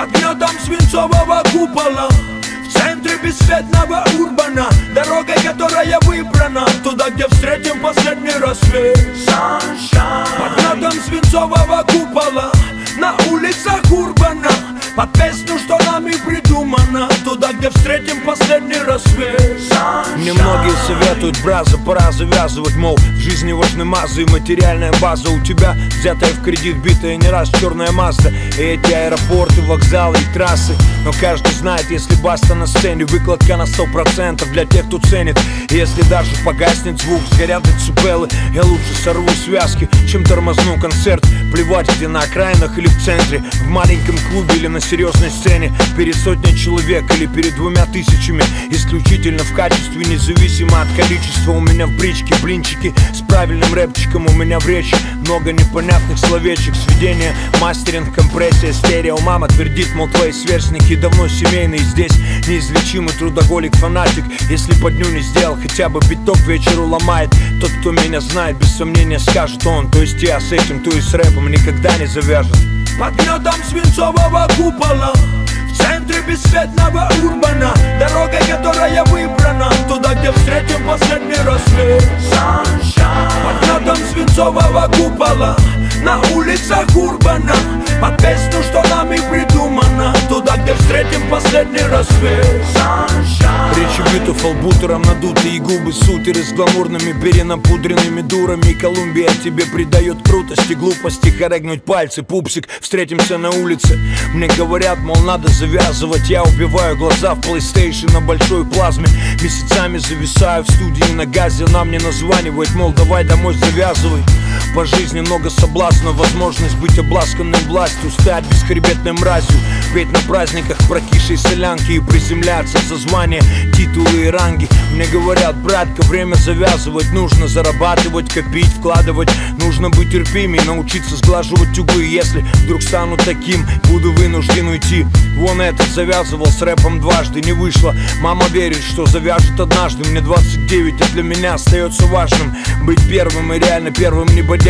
Под гнетом свинцового купола, в центре бесцветного урбана, дорогой, которая выбрана, туда, где встретим последний рассвет. Под гнетом свинцового купола, на улицах урбана, под песню, что нами придумано, туда, где встретим последний рассвет. Мне многие советуют, браза, пора завязывать, мол, в жизни важны мазы и материальная база. У тебя взятая в кредит, битая не раз черная Мазда, и эти аэропорты, вокзалы и трассы. Но каждый знает, если баста на сцене, выкладка на 100% для тех, кто ценит. И если даже погаснет звук, сгорят децибелы, я лучше сорву связки, чем тормозну концерт. Плевать, где на окраинах или в центре, в маленьком клубе или на серьезной сцене, перед сотней человек или перед 2000. Исключительно в качестве, независимо от количества. У меня в бричке блинчики с правильным рэпчиком, у меня в речи много непонятных словечек. Сведение, мастеринг, компрессия, стерео. Мама твердит, мол, твои сверстники давно семейные. Здесь неизлечимый трудоголик, фанатик. Если по дню не сделал хотя бы биток, вечеру ломает. Тот, кто меня знает, без сомнения скажет он. То есть я с этим, то есть с рэпом никогда не завяжет. Под гнетом свинцового купола, в центре бесцветного урбана, дорогой, которая выбрана, туда, где встретим последний рассвет. Под гнетом свинцового купола, на улицах урбана, под песню, что нами придумано, туда, где встретим последний рассвет. Речи бьютифул бутером надутые губы, сутеры с гламурными перенапудренными дурами. Колумбия тебе придает крутости, глупости, хорегнуть пальцы, пупсик, встретимся на улице. Мне говорят, мол, надо завязывать, я убиваю глаза в PlayStation на большой плазме. Месяцами зависаю в студии на газе, она мне названивает, мол, давай домой завязывай. По жизни много соблазнов, возможность быть обласканным властью, стать бесхребетной мразью, петь на праздниках прокисшей солянки и приземляться за звания, титулы и ранги. Мне говорят, братка, время завязывать, нужно зарабатывать, копить, вкладывать. Нужно быть терпимей, научиться сглаживать углы. Если вдруг стану таким, буду вынужден уйти. Вон этот завязывал с рэпом дважды, не вышло. Мама верит, что завяжет однажды. Мне 29, и для меня остается важным быть первым, и реально первым, не бодяжим.